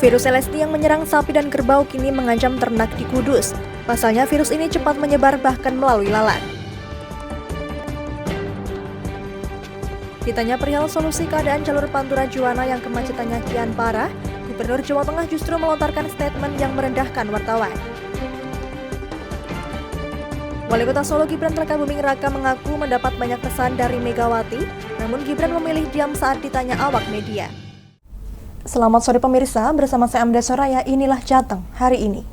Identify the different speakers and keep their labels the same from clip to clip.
Speaker 1: Virus LSD yang menyerang sapi dan kerbau kini mengancam ternak di Kudus. Pasalnya virus ini cepat menyebar bahkan melalui lalat. Ditanya perihal solusi keadaan jalur Pantura Juwana yang kemacetannya kian parah, Gubernur Jawa Tengah justru melontarkan statement yang merendahkan wartawan. Wali Kota Solo Gibran Rakabuming Raka mengaku mendapat banyak pesan dari Megawati, namun Gibran memilih diam saat ditanya awak media. Selamat sore pemirsa, bersama saya Amda Soraya, inilah Jateng hari ini.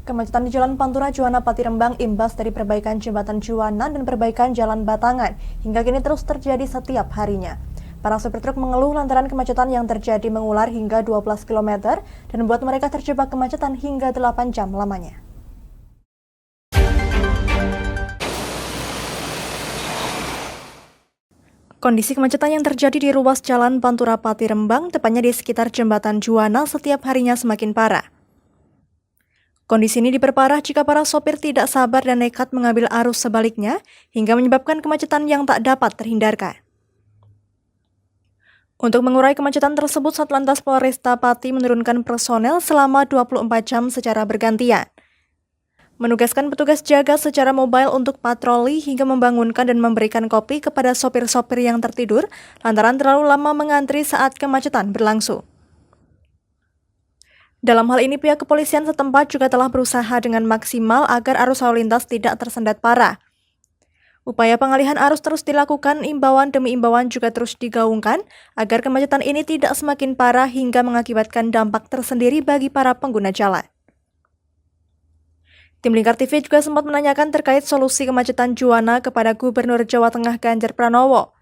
Speaker 1: Kemacetan di Jalan Pantura Juwana Pati Rembang imbas dari perbaikan jembatan Juwana dan perbaikan jalan Batangan hingga kini terus terjadi setiap harinya. Para sopir truk mengeluh lantaran kemacetan yang terjadi mengular hingga 12 km dan membuat mereka terjebak kemacetan hingga 8 jam lamanya. Kondisi kemacetan yang terjadi di ruas Jalan Pantura Pati Rembang, tepatnya di sekitar jembatan Juwana, setiap harinya semakin parah. Kondisi ini diperparah jika para sopir tidak sabar dan nekat mengambil arus sebaliknya hingga menyebabkan kemacetan yang tak dapat terhindarkan. Untuk mengurai kemacetan tersebut, Satlantas Polresta Pati menurunkan personel selama 24 jam secara bergantian. Menugaskan petugas jaga secara mobile untuk patroli hingga membangunkan dan memberikan kopi kepada sopir-sopir yang tertidur lantaran terlalu lama mengantri saat kemacetan berlangsung. Dalam hal ini, pihak kepolisian setempat juga telah berusaha dengan maksimal agar arus lalu lintas tidak tersendat parah. Upaya pengalihan arus terus dilakukan, imbauan demi imbauan juga terus digaungkan agar kemacetan ini tidak semakin parah hingga mengakibatkan dampak tersendiri bagi para pengguna jalan. Tim Lingkar TV juga sempat menanyakan terkait solusi kemacetan Juwana kepada Gubernur Jawa Tengah Ganjar Pranowo.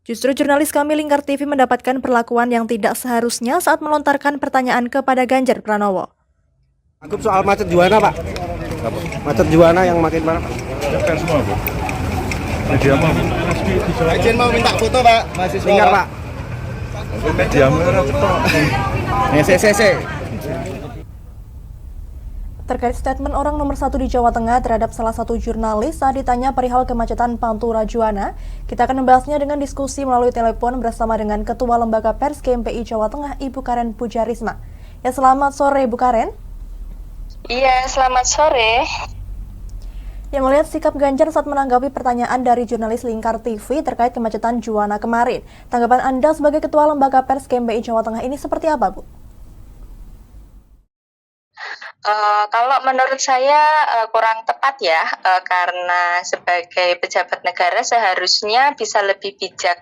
Speaker 1: Justru jurnalis kami Lingkar TV mendapatkan perlakuan yang tidak seharusnya saat melontarkan pertanyaan kepada Ganjar Pranowo.
Speaker 2: Anggap soal macet Juwana, Pak. Macet Juwana yang makin parah, Pak.
Speaker 3: Siapkan semua, Bu. Media apa, Bu?
Speaker 4: Izin mau minta foto, Pak. Mahasiswa.
Speaker 2: Lingkar, Pak.
Speaker 3: Media mana cetok.
Speaker 4: CC.
Speaker 1: Terkait statement orang nomor 1 di Jawa Tengah terhadap salah satu jurnalis saat ditanya perihal kemacetan Pantura Juwana, kita akan membahasnya dengan diskusi melalui telepon bersama dengan Ketua Lembaga Pers KMPI Jawa Tengah, Ibu Karen Pujarisma. Ya, selamat sore, Bu Karen.
Speaker 5: Iya, selamat sore.
Speaker 1: Ya, melihat sikap Ganjar saat menanggapi pertanyaan dari jurnalis Lingkar TV terkait kemacetan Juwana kemarin, tanggapan Anda sebagai Ketua Lembaga Pers KMPI Jawa Tengah ini seperti apa, Bu?
Speaker 5: Kalau menurut saya kurang tepat ya, karena sebagai pejabat negara seharusnya bisa lebih bijak.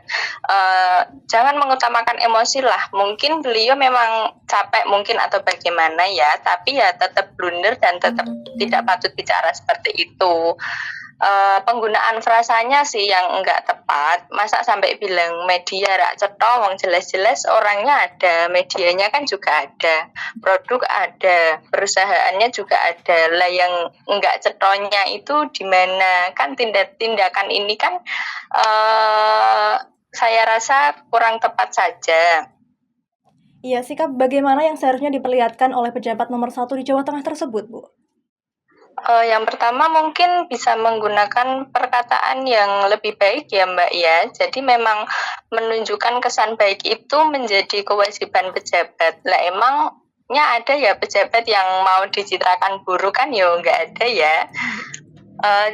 Speaker 5: Jangan mengutamakan emosi lah. Mungkin beliau memang capek mungkin atau bagaimana ya, tapi ya tetap blunder dan tetap tidak patut bicara seperti itu. Penggunaan frasanya sih yang enggak tepat. Masa sampai bilang media rak cetha, wong jelas-jelas orangnya ada, medianya kan juga ada, produk ada, perusahaannya juga ada. Lah yang enggak cethonya itu di mana? Kan tindakan ini kan saya rasa kurang tepat saja.
Speaker 1: Iya, sikap bagaimana yang seharusnya diperlihatkan oleh pejabat nomor 1 di Jawa Tengah tersebut, Bu?
Speaker 5: Yang pertama mungkin bisa menggunakan perkataan yang lebih baik ya Mbak ya. Jadi memang menunjukkan kesan baik itu menjadi kewajiban pejabat. Lah emangnya ada ya pejabat yang mau dicitrakan buruk kan ya nggak ada ya.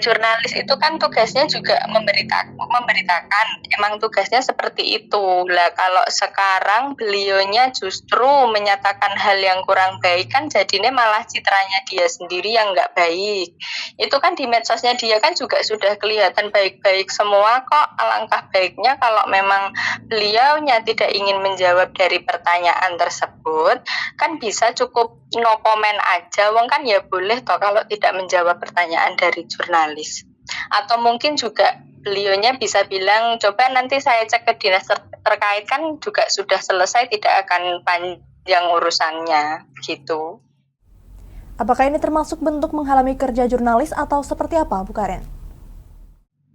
Speaker 5: Jurnalis itu kan tugasnya juga memberitakan, emang tugasnya seperti itu. Lah kalau sekarang beliaunya justru menyatakan hal yang kurang baik kan jadinya malah citranya dia sendiri yang nggak baik. Itu kan di medsosnya dia kan juga sudah kelihatan baik-baik semua kok. Alangkah baiknya kalau memang beliaunya tidak ingin menjawab dari pertanyaan tersebut, kan bisa cukup no comment aja. Wong kan ya boleh toh kalau tidak menjawab pertanyaan dari jurnalis. Atau mungkin juga beliaunya bisa bilang, coba nanti saya cek ke dinas terkait, kan juga sudah selesai, tidak akan panjang urusannya gitu.
Speaker 1: Apakah ini termasuk bentuk menghalangi kerja jurnalis atau seperti apa, Bu Karen?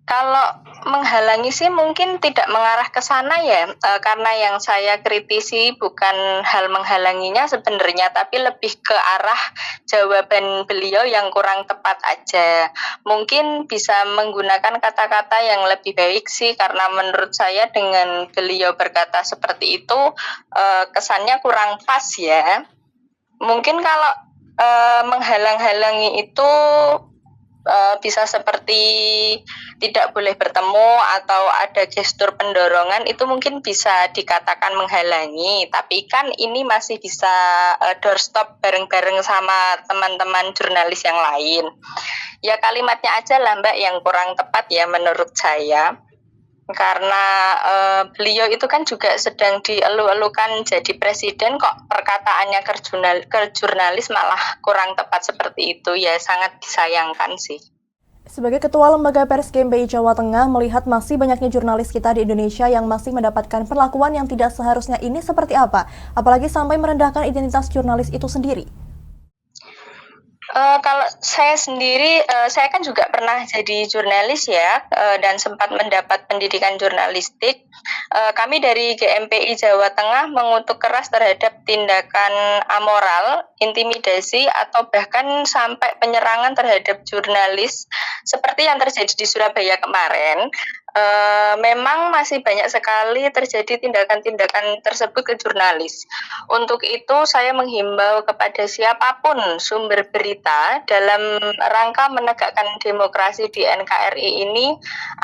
Speaker 5: Kalau menghalangi sih mungkin tidak mengarah ke sana ya, karena yang saya kritisi bukan hal menghalanginya sebenarnya, tapi lebih ke arah jawaban beliau yang kurang tepat aja. Mungkin bisa menggunakan kata-kata yang lebih baik sih, karena menurut saya dengan beliau berkata seperti itu, kesannya kurang pas ya. Mungkin kalau menghalang-halangi itu bisa seperti tidak boleh bertemu atau ada gestur pendorongan, itu mungkin bisa dikatakan menghalangi, tapi kan ini masih bisa doorstop bareng-bareng sama teman-teman jurnalis yang lain. Ya kalimatnya aja lah Mbak yang kurang tepat ya menurut saya, karena beliau itu kan juga sedang dielu-elukan jadi presiden, kok perkataannya ke jurnalis malah kurang tepat seperti itu, ya sangat disayangkan sih.
Speaker 1: Sebagai Ketua Lembaga Pers GMPI Jawa Tengah, melihat masih banyaknya jurnalis kita di Indonesia yang masih mendapatkan perlakuan yang tidak seharusnya, ini seperti apa? Apalagi sampai merendahkan identitas jurnalis itu sendiri.
Speaker 5: Kalau saya sendiri, saya kan juga pernah jadi jurnalis ya, dan sempat mendapat pendidikan jurnalistik. Kami dari GMPI Jawa Tengah mengutuk keras terhadap tindakan amoral, intimidasi, atau bahkan sampai penyerangan terhadap jurnalis seperti yang terjadi di Surabaya kemarin. Memang masih banyak sekali terjadi tindakan-tindakan tersebut ke jurnalis. Untuk itu saya menghimbau kepada siapapun sumber berita dalam rangka menegakkan demokrasi di NKRI ini,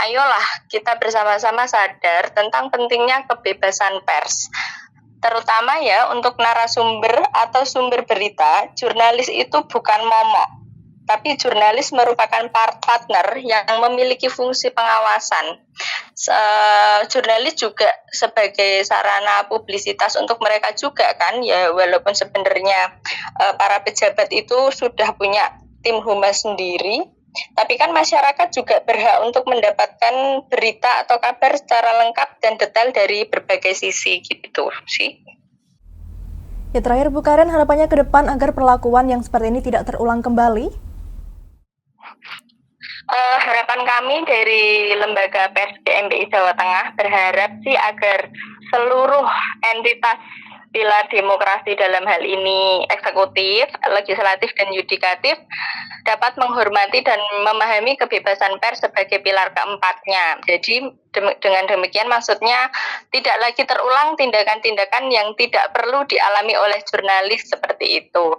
Speaker 5: ayolah kita bersama-sama sadar tentang pentingnya kebebasan pers. Terutama ya untuk narasumber atau sumber berita, jurnalis itu bukan momok, tapi jurnalis merupakan partner yang memiliki fungsi pengawasan. Jurnalis juga sebagai sarana publisitas untuk mereka juga kan, ya walaupun sebenarnya para pejabat itu sudah punya tim humas sendiri, tapi kan masyarakat juga berhak untuk mendapatkan berita atau kabar secara lengkap dan detail dari berbagai sisi gitu sih.
Speaker 1: Ya terakhir Bu Karen, harapannya ke depan agar perlakuan yang seperti ini tidak terulang kembali?
Speaker 5: Harapan kami dari Lembaga Pers GMPI Jawa Tengah berharap sih agar seluruh entitas pilar demokrasi dalam hal ini eksekutif, legislatif, dan yudikatif dapat menghormati dan memahami kebebasan pers sebagai pilar keempatnya. Jadi dengan demikian maksudnya tidak lagi terulang tindakan-tindakan yang tidak perlu dialami oleh jurnalis seperti itu.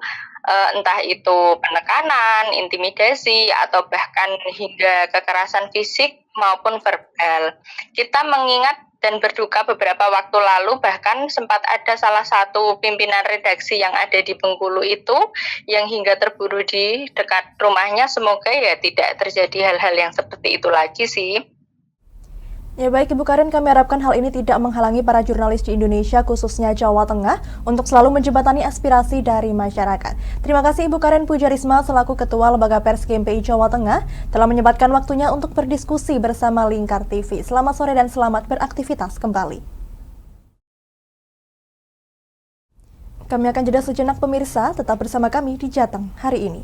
Speaker 5: Entah itu penekanan, intimidasi, atau bahkan hingga kekerasan fisik maupun verbal. Kita mengingat dan berduka beberapa waktu lalu bahkan sempat ada salah satu pimpinan redaksi yang ada di Bengkulu itu yang hingga terburu di dekat rumahnya. Semoga ya tidak terjadi hal-hal yang seperti itu lagi sih.
Speaker 1: Ya baik Ibu Karen, kami harapkan hal ini tidak menghalangi para jurnalis di Indonesia, khususnya Jawa Tengah, untuk selalu menjembatani aspirasi dari masyarakat. Terima kasih Ibu Karen Pujarisma selaku Ketua Lembaga Pers GMPI Jawa Tengah telah menyempatkan waktunya untuk berdiskusi bersama Lingkar TV. Selamat sore dan selamat beraktivitas kembali. Kami akan jeda sejenak pemirsa, tetap bersama kami di Jateng hari ini.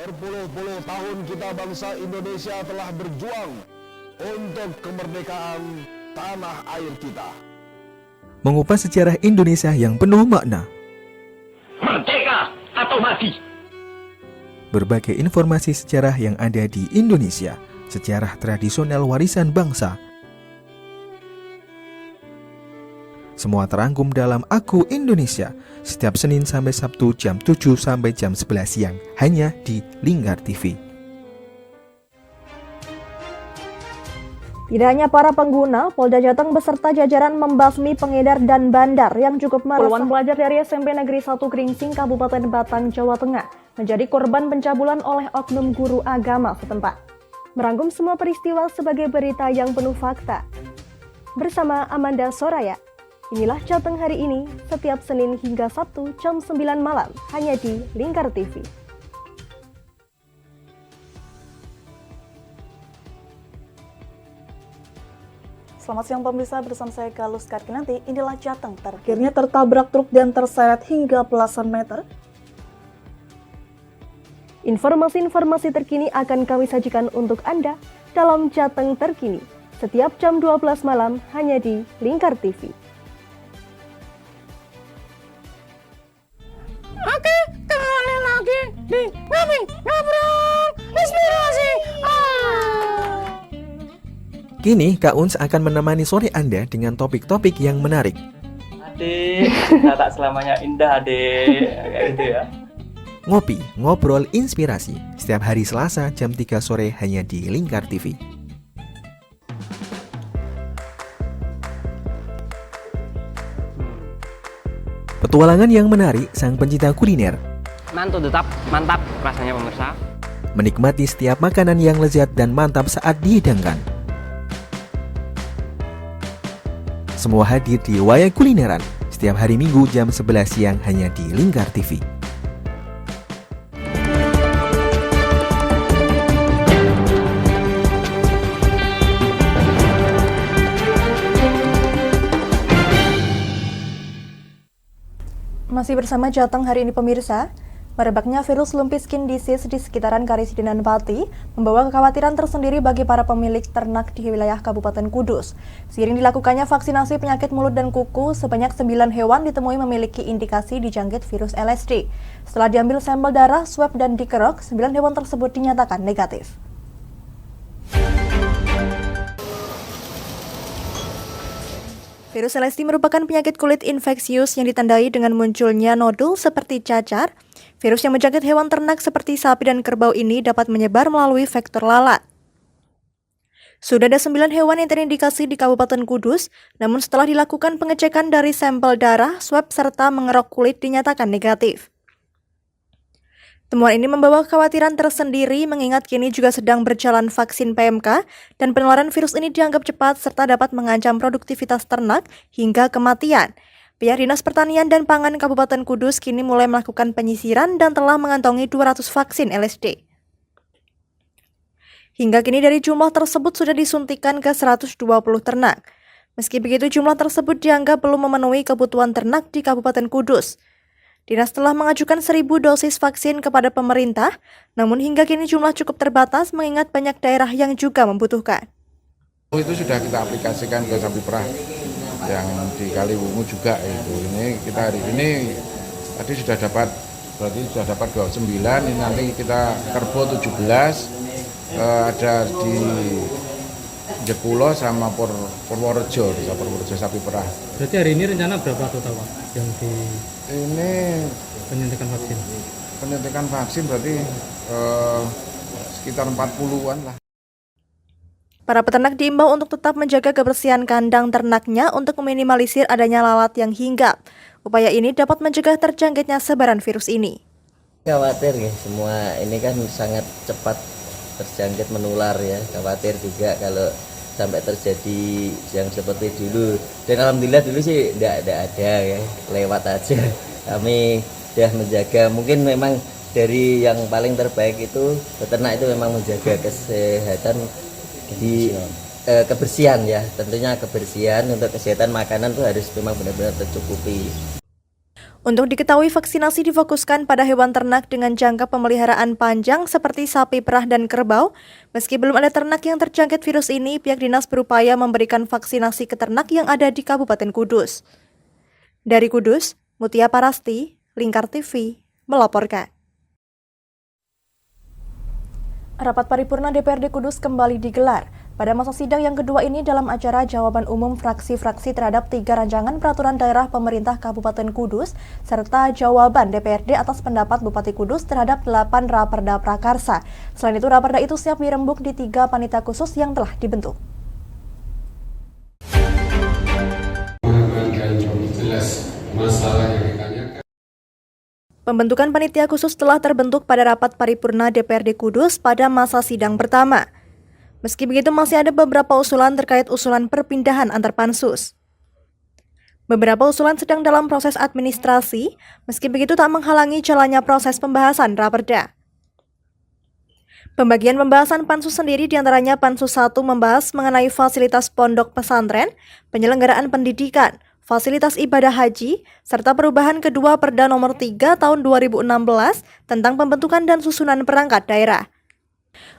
Speaker 6: Berpuluh-puluh tahun kita bangsa Indonesia telah berjuang untuk kemerdekaan tanah air kita.
Speaker 7: Mengupas sejarah Indonesia yang penuh makna.
Speaker 8: Merdeka atau mati.
Speaker 7: Berbagai informasi sejarah yang ada di Indonesia, sejarah tradisional warisan bangsa. Semua terangkum dalam Aku Indonesia, setiap Senin sampai Sabtu jam 7 sampai jam 11 siang, hanya di Lingkar TV.
Speaker 1: Tidak hanya para pengguna, Polda Jateng beserta jajaran membasmi pengedar dan bandar yang cukup meresahkan. Puluhan pelajar dari SMP Negeri 1 Gringsing, Kabupaten Batang, Jawa Tengah, menjadi korban pencabulan oleh oknum guru agama setempat. Merangkum semua peristiwa sebagai berita yang penuh fakta. Bersama Amanda Soraya, inilah Jateng hari ini, setiap Senin hingga Sabtu jam 9 malam, hanya di Lingkar TV. Selamat siang pemirsa, bersama saya Galus Karkinanti. Inilah Jateng terakhirnya tertabrak truk dan terseret hingga belasan meter. Informasi-informasi terkini akan kami sajikan untuk Anda dalam Jateng Terkini setiap jam 12 malam hanya di Lingkar TV.
Speaker 9: Oke, kembali lagi di Ngobrol Inspirasi.
Speaker 7: Kini Kak Uns akan menemani sore Anda dengan topik-topik yang menarik.
Speaker 10: Adik, kita tak selamanya indah, adik. Kayak gitu ya.
Speaker 7: Ngopi, ngobrol inspirasi setiap hari Selasa jam 3 sore hanya di Lingkar TV. Petualangan yang menarik sang pencinta kuliner.
Speaker 10: Mantul tetap mantap rasanya pemirsa.
Speaker 7: Menikmati setiap makanan yang lezat dan mantap saat dihidangkan. Semua hadir di Wayang Kulineran setiap hari Minggu jam 11 siang hanya di Lingkar TV.
Speaker 1: Masih bersama Jateng hari ini pemirsa. Merebaknya virus lumpy skin disease di sekitaran Karisidenan Pati membawa kekhawatiran tersendiri bagi para pemilik ternak di wilayah Kabupaten Kudus. Seiring dilakukannya vaksinasi penyakit mulut dan kuku, sebanyak 9 hewan ditemui memiliki indikasi dijangkit virus LSD. Setelah diambil sampel darah, swab, dan dikerok, 9 hewan tersebut dinyatakan negatif. Virus LSD merupakan penyakit kulit infeksius yang ditandai dengan munculnya nodul seperti cacar. Virus yang menjangkit hewan ternak seperti sapi dan kerbau ini dapat menyebar melalui vektor lalat. Sudah ada 9 hewan yang terindikasi di Kabupaten Kudus, namun setelah dilakukan pengecekan dari sampel darah, swab, serta mengerok kulit dinyatakan negatif. Temuan ini membawa kekhawatiran tersendiri mengingat kini juga sedang berjalan vaksin PMK dan penularan virus ini dianggap cepat serta dapat mengancam produktivitas ternak hingga kematian. Pihak Dinas Pertanian dan Pangan Kabupaten Kudus kini mulai melakukan penyisiran dan telah mengantongi 200 vaksin LSD. Hingga kini dari jumlah tersebut sudah disuntikan ke 120 ternak. Meski begitu jumlah tersebut dianggap belum memenuhi kebutuhan ternak di Kabupaten Kudus. Dinas telah mengajukan 1.000 dosis vaksin kepada pemerintah, namun hingga kini jumlah cukup terbatas mengingat banyak daerah yang juga membutuhkan.
Speaker 3: Itu sudah kita aplikasikan ke sapi perah yang di Kaliwungu juga itu. Ini kita hari ini tadi sudah dapat, berarti sudah dapat 29, ini nanti kita kerbau 17, ada di Jekulo sama Purworejo, di Purworejo sapi perah.
Speaker 11: Berarti hari ini rencana berapa total Pak yang di
Speaker 3: ini
Speaker 11: penyuntikan vaksin?
Speaker 3: Penyuntikan vaksin berarti sekitar 40-an lah.
Speaker 1: Para peternak diimbau untuk tetap menjaga kebersihan kandang ternaknya untuk meminimalisir adanya lalat yang hinggap. Upaya ini dapat mencegah terjangkitnya sebaran virus ini.
Speaker 12: Khawatir ya, semua ini kan sangat cepat terjangkit menular ya. Khawatir juga kalau sampai terjadi yang seperti dulu. Dan alhamdulillah dulu sih tidak ada ya, lewat aja. Kami sudah menjaga, mungkin memang dari yang paling terbaik itu peternak itu memang menjaga kesehatan di kebersihan ya, tentunya kebersihan untuk kesehatan makanan itu harus memang benar-benar tercukupi.
Speaker 1: Untuk diketahui vaksinasi difokuskan pada hewan ternak dengan jangka pemeliharaan panjang seperti sapi perah dan kerbau. Meski belum ada ternak yang terjangkit virus ini, pihak dinas berupaya memberikan vaksinasi ke ternak yang ada di Kabupaten Kudus. Dari Kudus, Mutia Parasti, Lingkar TV, melaporkan. Rapat paripurna DPRD Kudus kembali digelar. Pada masa sidang yang kedua ini dalam acara jawaban umum fraksi-fraksi terhadap 3 rancangan peraturan daerah pemerintah Kabupaten Kudus, serta jawaban DPRD atas pendapat Bupati Kudus terhadap 8 raperda prakarsa. Selain itu, raperda itu siap dirembuk di 3 panitia khusus yang telah dibentuk. Pembentukan panitia khusus telah terbentuk pada rapat paripurna DPRD Kudus pada masa sidang pertama. Meski begitu masih ada beberapa usulan terkait usulan perpindahan antar pansus. Beberapa usulan sedang dalam proses administrasi, meski begitu tak menghalangi jalannya proses pembahasan raperda. Pembagian pembahasan Pansus sendiri diantaranya Pansus 1 membahas mengenai fasilitas pondok pesantren, penyelenggaraan pendidikan, fasilitas ibadah haji, serta perubahan kedua Perda Nomor 3 Tahun 2016 tentang pembentukan dan susunan perangkat daerah.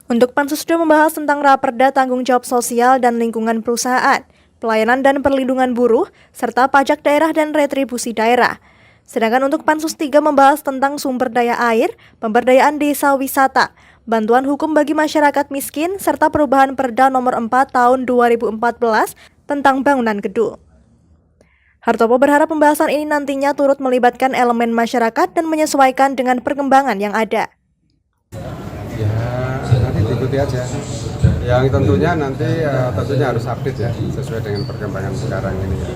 Speaker 1: Untuk Pansus 2 membahas tentang Raperda Tanggung Jawab Sosial dan Lingkungan Perusahaan, pelayanan dan perlindungan buruh, serta pajak daerah dan retribusi daerah. Sedangkan untuk Pansus 3 membahas tentang sumber daya air, pemberdayaan desa wisata, bantuan hukum bagi masyarakat miskin, serta perubahan Perda Nomor 4 Tahun 2014 tentang bangunan gedung. Hartopo berharap pembahasan ini nantinya turut melibatkan elemen masyarakat dan menyesuaikan dengan perkembangan yang ada.
Speaker 2: Ya, nanti diikuti aja. Yang tentunya tentunya harus update ya, sesuai dengan perkembangan sekarang ini ya.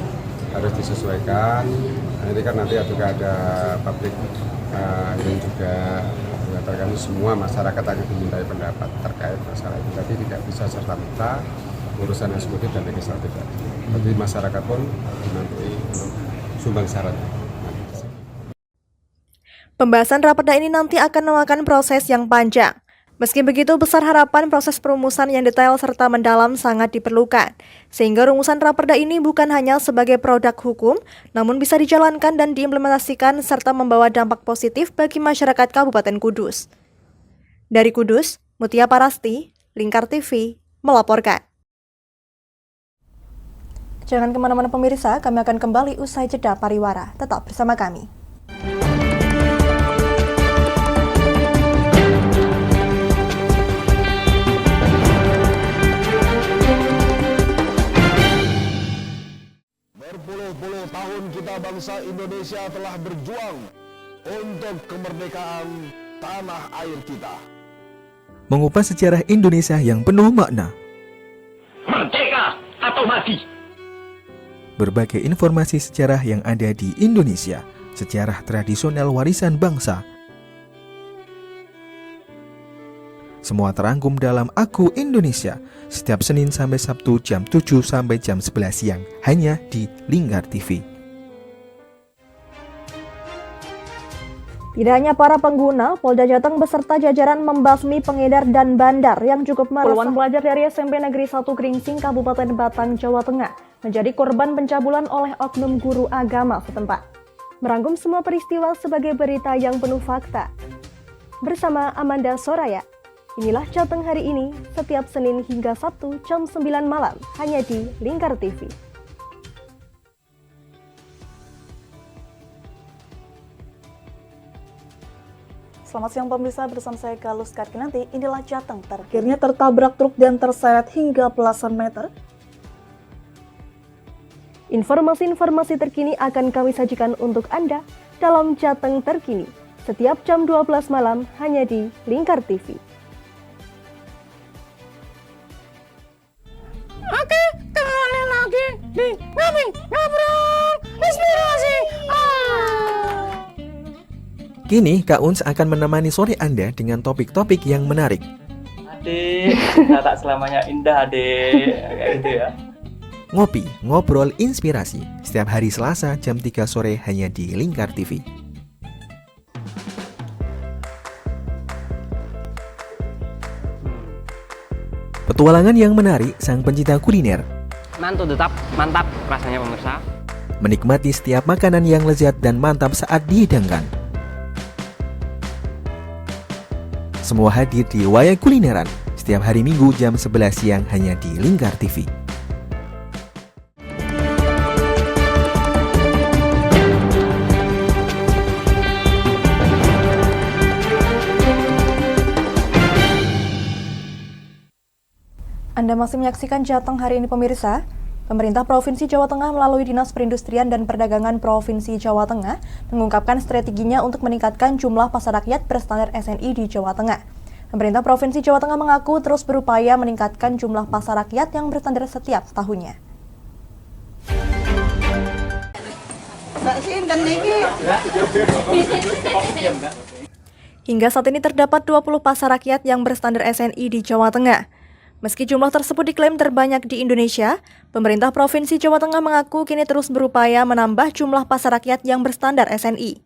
Speaker 2: Harus disesuaikan. Nah, ini kan nanti juga ada public ini juga mengatakan semua masyarakat akan dimintai pendapat terkait masalah itu. Tapi tidak bisa serta-merta urusan eksekutif dan legislatif. Tapi masyarakat pun nanti sumbang syarat.
Speaker 1: Pembahasan Raperda ini nanti akan memakan proses yang panjang. Meski begitu, besar harapan proses perumusan yang detail serta mendalam sangat diperlukan. Sehingga rumusan Raperda ini bukan hanya sebagai produk hukum, namun bisa dijalankan dan diimplementasikan serta membawa dampak positif bagi masyarakat Kabupaten Kudus. Dari Kudus, Mutia Parasti, Lingkar TV, melaporkan. Jangan kemana-mana pemirsa, kami akan kembali usai jeda pariwara. Tetap bersama kami.
Speaker 6: Berpuluh-puluh tahun kita bangsa Indonesia telah berjuang untuk kemerdekaan tanah air kita.
Speaker 7: Mengupas sejarah Indonesia yang penuh makna.
Speaker 8: Merdeka atau mati.
Speaker 7: Berbagai informasi sejarah yang ada di Indonesia, sejarah tradisional warisan bangsa. Semua terangkum dalam Aku Indonesia, setiap Senin sampai Sabtu jam 7 sampai jam 11 siang, hanya di Lingkar TV.
Speaker 1: Tidak hanya para pengguna, Polda Jateng beserta jajaran membasmi pengedar dan bandar yang cukup meresahkan. Puluhan pelajar dari SMP Negeri 1 Gringsing, Kabupaten Batang, Jawa Tengah, menjadi korban pencabulan oleh oknum guru agama setempat. Merangkum semua peristiwa sebagai berita yang penuh fakta. Bersama Amanda Soraya, inilah Jateng hari ini, setiap Senin hingga Sabtu jam 9 malam, hanya di Lingkar TV. Selamat siang pemirsa, bersama saya Galus Karkinanti. Inilah Jateng terakhirnya tertabrak truk dan terseret hingga belasan meter. Informasi-informasi terkini akan kami sajikan untuk Anda dalam Jateng terkini, setiap jam 12 malam hanya di Lingkar TV.
Speaker 9: Oke, kembali lagi di Ngobrol Inspirasi.
Speaker 7: Kini Kak Uns akan menemani sore Anda dengan topik-topik yang menarik.
Speaker 10: Adik, tak selamanya indah adik, kayak gitu ya.
Speaker 7: Ngopi, ngobrol inspirasi, setiap hari Selasa jam 3 sore hanya di Lingkar TV. Petualangan yang menarik sang pencinta kuliner.
Speaker 13: Mantul tetap, mantap rasanya pemirsa.
Speaker 7: Menikmati setiap makanan yang lezat dan mantap saat dihidangkan. Semua hadir di Wayai Kulineran setiap hari Minggu jam 11 siang hanya di Lingkar TV.
Speaker 1: Anda masih menyaksikan Jateng hari ini pemirsa. Pemerintah Provinsi Jawa Tengah melalui Dinas Perindustrian dan Perdagangan Provinsi Jawa Tengah mengungkapkan strateginya untuk meningkatkan jumlah pasar rakyat berstandar SNI di Jawa Tengah. Pemerintah Provinsi Jawa Tengah mengaku terus berupaya meningkatkan jumlah pasar rakyat yang berstandar setiap tahunnya. Hingga saat ini terdapat 20 pasar rakyat yang berstandar SNI di Jawa Tengah. Meski jumlah tersebut diklaim terbanyak di Indonesia, pemerintah Provinsi Jawa Tengah mengaku kini terus berupaya menambah jumlah pasar rakyat yang berstandar SNI.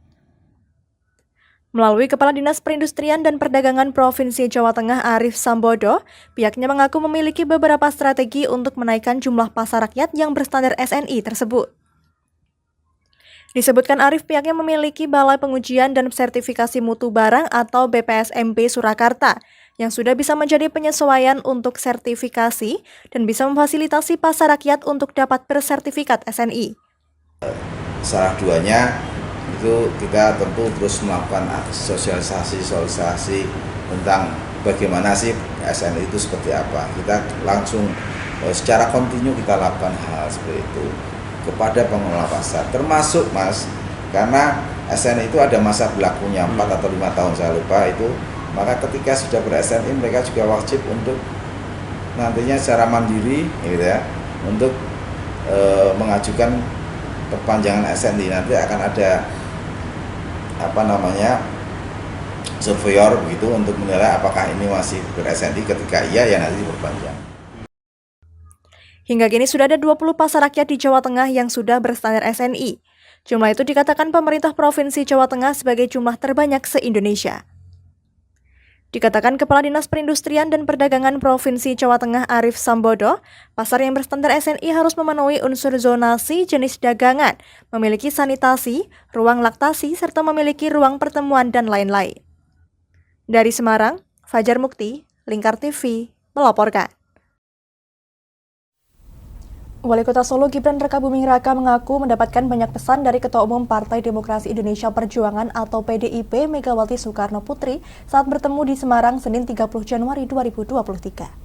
Speaker 1: Melalui Kepala Dinas Perindustrian dan Perdagangan Provinsi Jawa Tengah Arif Sambodo, pihaknya mengaku memiliki beberapa strategi untuk menaikkan jumlah pasar rakyat yang berstandar SNI tersebut. Disebutkan Arif pihaknya memiliki Balai Pengujian dan Sertifikasi Mutu Barang atau BPSMB Surakarta yang sudah bisa menjadi penyesuaian untuk sertifikasi dan bisa memfasilitasi pasar rakyat untuk dapat bersertifikat SNI.
Speaker 14: Salah duanya itu kita tentu terus melakukan sosialisasi tentang bagaimana sih SNI itu seperti apa. Kita langsung secara kontinu kita lakukan hal seperti itu kepada pengelola pasar, termasuk Mas, karena SNI itu ada masa berlakunya 4 atau 5 tahun saya lupa itu, maka ketika sudah ber-SNI mereka juga wajib untuk nantinya secara mandiri gitu ya, untuk mengajukan perpanjangan SNI. Nanti akan ada surveyor begitu untuk menilai apakah ini masih ber-SNI, ketika iya ya nanti diperpanjang.
Speaker 1: Hingga kini sudah ada 20 pasar rakyat di Jawa Tengah yang sudah berstandar SNI. Jumlah itu dikatakan pemerintah Provinsi Jawa Tengah sebagai jumlah terbanyak se-Indonesia. Dikatakan Kepala Dinas Perindustrian dan Perdagangan Provinsi Jawa Tengah Arif Sambodo, pasar yang berstandar SNI harus memenuhi unsur zonasi jenis dagangan, memiliki sanitasi, ruang laktasi, serta memiliki ruang pertemuan dan lain-lain. Dari Semarang, Fajar Mukti, Lingkar TV, melaporkan. Wali Kota Solo Gibran Rakabuming Raka mengaku mendapatkan banyak pesan dari Ketua Umum Partai Demokrasi Indonesia Perjuangan atau PDIP Megawati Soekarno Putri saat bertemu di Semarang Senin 30 Januari 2023.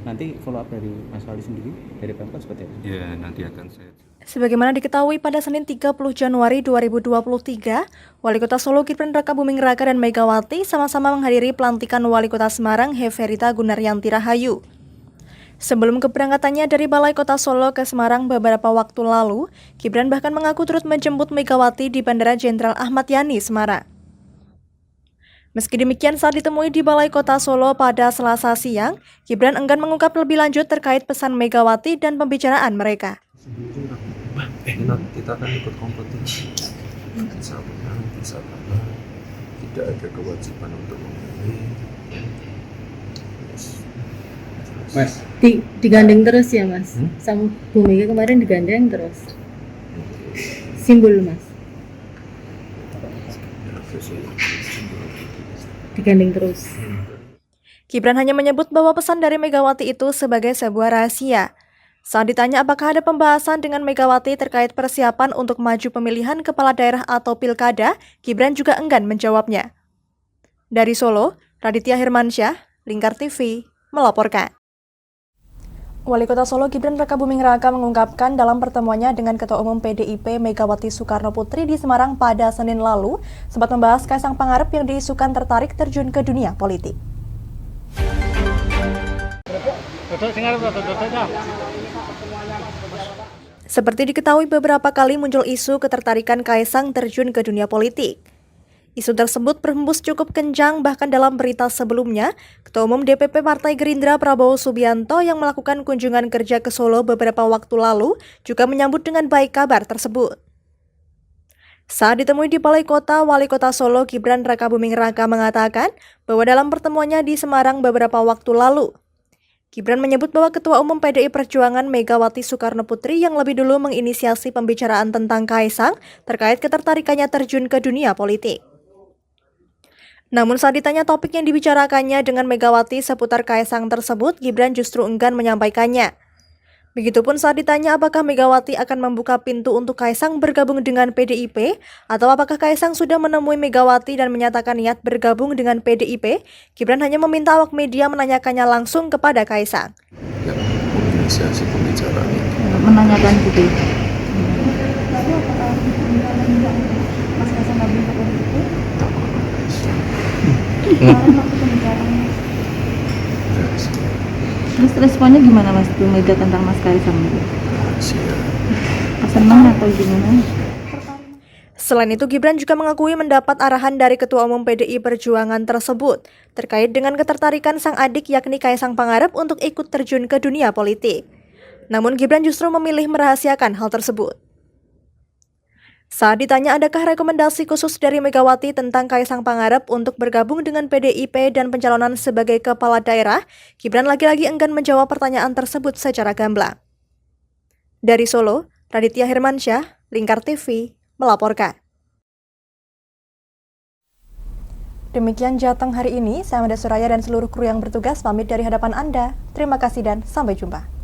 Speaker 11: Nanti follow up dari Mas Wali sendiri, dari Pemkot seperti apa?
Speaker 15: Ya, nanti akan saya...
Speaker 1: Sebagaimana diketahui pada Senin 30 Januari 2023, Wali Kota Solo Gibran Rakabuming Raka dan Megawati sama-sama menghadiri pelantikan Wali Kota Semarang Heverita Gunaryanti Rahayu. Sebelum keberangkatannya dari Balai Kota Solo ke Semarang beberapa waktu lalu, Gibran bahkan mengaku turut menjemput Megawati di Bandara Jenderal Ahmad Yani, Semarang. Meski demikian, saat ditemui di Balai Kota Solo pada Selasa siang, Gibran enggan mengungkap lebih lanjut terkait pesan Megawati dan pembicaraan mereka.
Speaker 15: Kita akan ikut kompetisi. Bisa menang, bisa kalah. Tidak ada kewajiban untuk memilih.
Speaker 16: Mas, digandeng terus ya Mas? Sama Bu Mega kemarin digandeng terus. Simbol Mas. Digandeng terus.
Speaker 1: Gibran hanya menyebut bahwa pesan dari Megawati itu sebagai sebuah rahasia. Saat ditanya apakah ada pembahasan dengan Megawati terkait persiapan untuk maju pemilihan kepala daerah atau pilkada, Gibran juga enggan menjawabnya. Dari Solo, Raditya Hermansyah, Lingkar TV, melaporkan. Wali Kota Solo Gibran Rakabuming Raka mengungkapkan dalam pertemuannya dengan Ketua Umum PDIP Megawati Soekarno Putri di Semarang pada Senin lalu, sempat membahas Kaisang Pangarep yang diisukan tertarik terjun ke dunia politik. Seperti diketahui beberapa kali muncul isu ketertarikan Kaisang terjun ke dunia politik. Isu tersebut berhembus cukup kencang bahkan dalam berita sebelumnya, Ketua Umum DPP Partai Gerindra Prabowo Subianto yang melakukan kunjungan kerja ke Solo beberapa waktu lalu juga menyambut dengan baik kabar tersebut. Saat ditemui di Balai Kota, Wali Kota Solo Gibran Rakabuming Raka mengatakan bahwa dalam pertemuannya di Semarang beberapa waktu lalu, Gibran menyebut bahwa Ketua Umum PDI Perjuangan Megawati Soekarno Putri yang lebih dulu menginisiasi pembicaraan tentang Kaisang terkait ketertarikannya terjun ke dunia politik. Namun saat ditanya topik yang dibicarakannya dengan Megawati seputar Kaisang tersebut, Gibran justru enggan menyampaikannya. Begitupun saat ditanya apakah Megawati akan membuka pintu untuk Kaisang bergabung dengan PDIP, atau apakah Kaisang sudah menemui Megawati dan menyatakan niat bergabung dengan PDIP, Gibran hanya meminta awak media menanyakannya langsung kepada Kaisang.
Speaker 15: Yang menginisiasi pembicaraan itu.
Speaker 16: Menanyakan gitu.
Speaker 9: Mas Kaisang nggak bisa begitu?
Speaker 16: Terus responnya gimana Mas Bu Mega tentang Mas Kaisang itu? Senang atau gimana?
Speaker 1: Selain itu, Gibran juga mengakui mendapat arahan dari Ketua Umum PDI Perjuangan tersebut terkait dengan ketertarikan sang adik yakni Kaisang Pangarep untuk ikut terjun ke dunia politik. Namun Gibran justru memilih merahasiakan hal tersebut. Saat ditanya adakah rekomendasi khusus dari Megawati tentang Kaisang Pangarep untuk bergabung dengan PDIP dan pencalonan sebagai kepala daerah, Gibran lagi-lagi enggan menjawab pertanyaan tersebut secara gamblang. Dari Solo, Raditya Hermansyah, Lingkar TV, melaporkan. Demikian Jateng hari ini, saya Amanda Suraya dan seluruh kru yang bertugas pamit dari hadapan Anda. Terima kasih dan sampai jumpa.